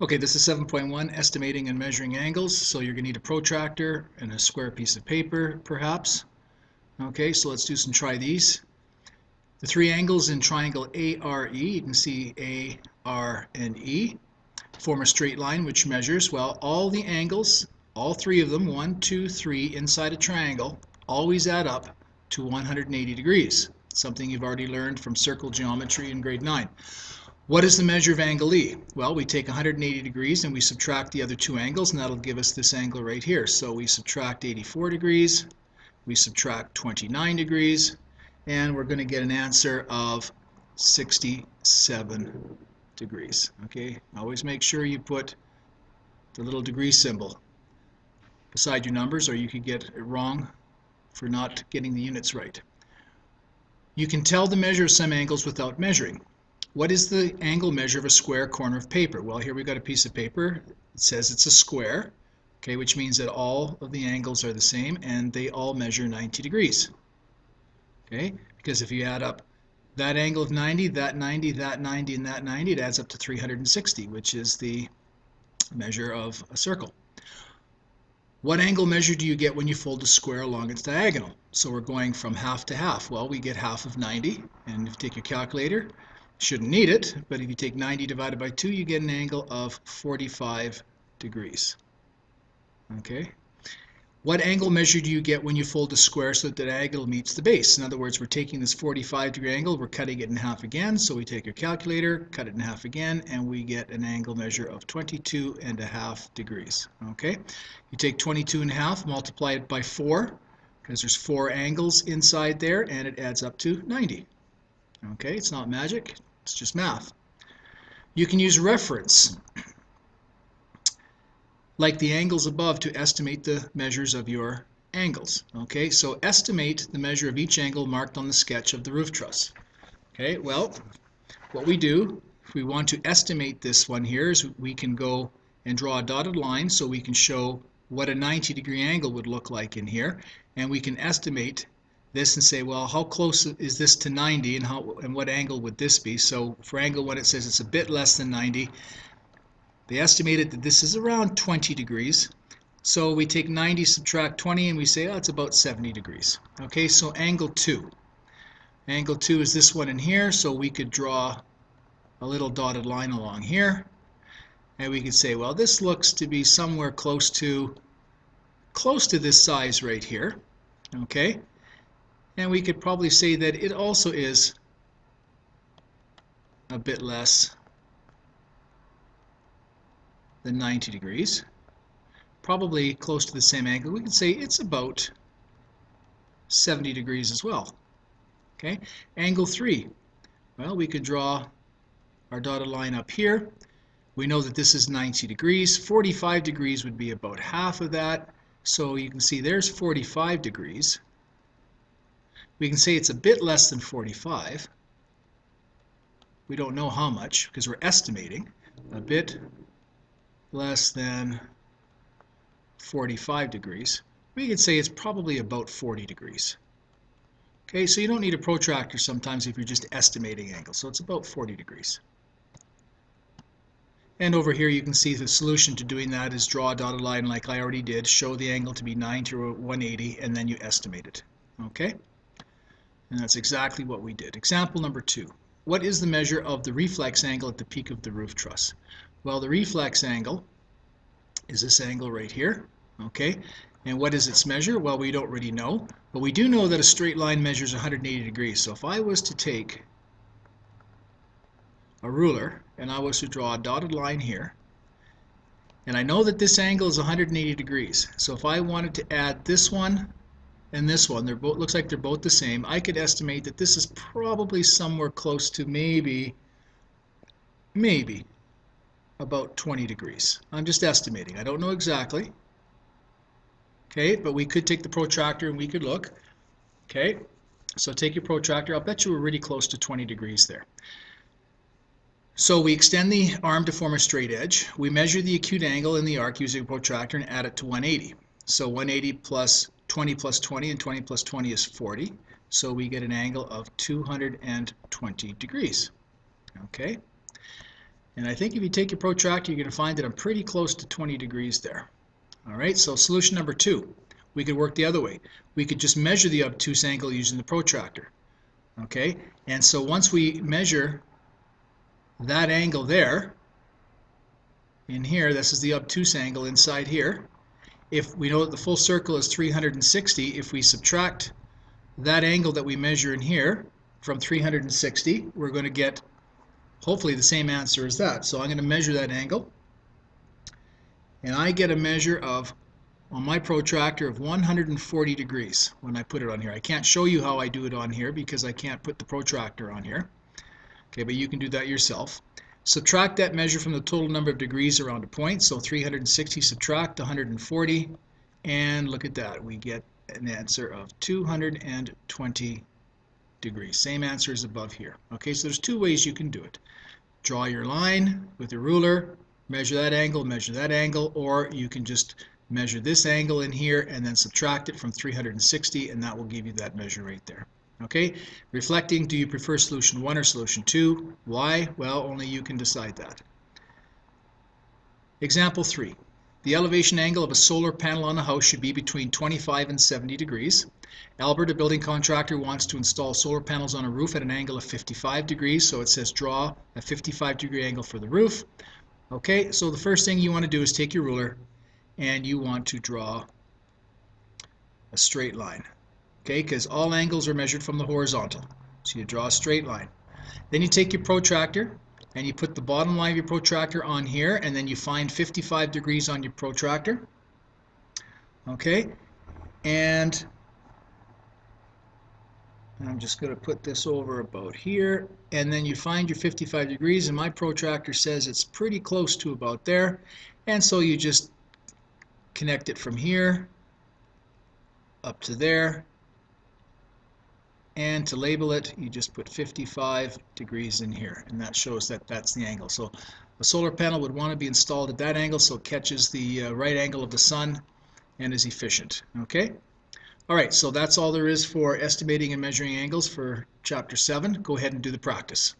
Okay, this is 7.1, estimating and measuring angles. So you're going to need a protractor and a square piece of paper, perhaps. Okay, so let's do some try these. The three angles in triangle ARE, you can see A, R, and E, form a straight line which measures, well, all the angles, all three of them, 1, 2, 3, inside a triangle, always add up to 180 degrees, something you've already learned from circle geometry in grade 9. What is the measure of angle E? Well, we take 180 degrees and we subtract the other two angles, and that'll give us this angle right here. So we subtract 84 degrees, we subtract 29 degrees, and we're going to get an answer of 67 degrees. Okay, always make sure you put the little degree symbol beside your numbers, or you could get it wrong for not getting the units right. You can tell the measure of some angles without measuring. What is the angle measure of a square corner of paper? Well, here we've got a piece of paper. It says it's a square, okay, which means that all of the angles are the same and they all measure 90 degrees. Okay, because if you add up that angle of 90, that 90, that 90, and that 90, it adds up to 360, which is the measure of a circle. What angle measure do you get when you fold a square along its diagonal? So we're going from half to half. Well, we get half of 90, and if you take your calculator, shouldn't need it, but if you take 90 divided by 2, you get an angle of 45 degrees. Okay. What angle measure do you get when you fold a square so that the diagonal meets the base? In other words, we're taking this 45-degree angle, we're cutting it in half again, so we take our calculator, cut it in half again, and we get an angle measure of 22.5 degrees. Okay? You take 22.5, multiply it by 4, because there's 4 angles inside there, and it adds up to 90. Okay? It's not magic, it's just math. You can use reference, like the angles above, to estimate the measures of your angles. Okay, so estimate the measure of each angle marked on the sketch of the roof truss. Okay, well, what we do, if we want to estimate this one here, is we can go and draw a dotted line so we can show what a 90-degree angle would look like in here, and we can estimate this and say, well, how close is this to 90, and what angle would this be? So for angle 1, it says it's a bit less than 90. They estimated that this is around 20 degrees. So we take 90, subtract 20, and we say, oh, it's about 70 degrees. Okay, so angle 2. Angle 2 is this one in here, so we could draw a little dotted line along here. And we could say, well, this looks to be somewhere close to this size right here. Okay, and we could probably say that it also is a bit less than 90 degrees, probably close to the same angle. We could say it's about 70 degrees as well. Okay, angle 3. Well, we could draw our dotted line up here. We know that this is 90 degrees. 45 degrees would be about half of that. So you can see there's 45 degrees. We can say it's a bit less than 45. We don't know how much because we're estimating. A bit less than 45 degrees. We could say it's probably about 40 degrees. Okay, so you don't need a protractor sometimes if you're just estimating angles. So it's about 40 degrees. And over here you can see the solution to doing that is draw a dotted line like I already did, show the angle to be 90 or 180, and then you estimate it. Okay? And that's exactly what we did. Example number 2. What is the measure of the reflex angle at the peak of the roof truss? Well, the reflex angle is this angle right here. Okay? And what is its measure? Well, we don't really know, but we do know that a straight line measures 180 degrees. So if I was to take a ruler and I was to draw a dotted line here, and I know that this angle is 180 degrees. So if I wanted to add this one and this one, they're both, looks like they're both the same, I could estimate that this is probably somewhere close to maybe about 20 degrees. I'm just estimating. I don't know exactly. Okay, but we could take the protractor and we could look. Okay, so take your protractor. I'll bet you we're really close to 20 degrees there. So we extend the arm to form a straight edge. We measure the acute angle in the arc using a protractor and add it to 180. So 180 plus 20 plus 20, and 20 plus 20 is 40. So we get an angle of 220 degrees. Okay. And I think if you take your protractor, you're going to find that I'm pretty close to 20 degrees there. All right, so solution number 2. We could work the other way. We could just measure the obtuse angle using the protractor. Okay, and so once we measure that angle there, in here, this is the obtuse angle inside here. If we know that the full circle is 360, if we subtract that angle that we measure in here from 360, we're going to get hopefully the same answer as that. So I'm going to measure that angle, and I get a measure of, on my protractor, of 140 degrees when I put it on here. I can't show you how I do it on here because I can't put the protractor on here. Okay, but you can do that yourself. Subtract that measure from the total number of degrees around a point, so 360 subtract 140, and look at that, we get an answer of 220 degrees. Same answer as above here. Okay, so there's 2 ways you can do it. Draw your line with a ruler, measure that angle, or you can just measure this angle in here and then subtract it from 360, and that will give you that measure right there. Okay, reflecting, do you prefer solution 1 or solution 2? Why? Well, only you can decide that. Example 3. The elevation angle of a solar panel on a house should be between 25 and 70 degrees. Albert, a building contractor, wants to install solar panels on a roof at an angle of 55 degrees, so it says draw a 55-degree angle for the roof. Okay, so the first thing you want to do is take your ruler and you want to draw a straight line. Okay, because all angles are measured from the horizontal. So you draw a straight line. Then you take your protractor and you put the bottom line of your protractor on here, and then you find 55 degrees on your protractor. Okay, and I'm just going to put this over about here, and then you find your 55 degrees, and my protractor says it's pretty close to about there, and so you just connect it from here up to there. And to label it, you just put 55 degrees in here, and that shows that that's the angle. So a solar panel would want to be installed at that angle so it catches the right angle of the sun and is efficient. Okay? All right, so that's all there is for estimating and measuring angles for Chapter 7. Go ahead and do the practice.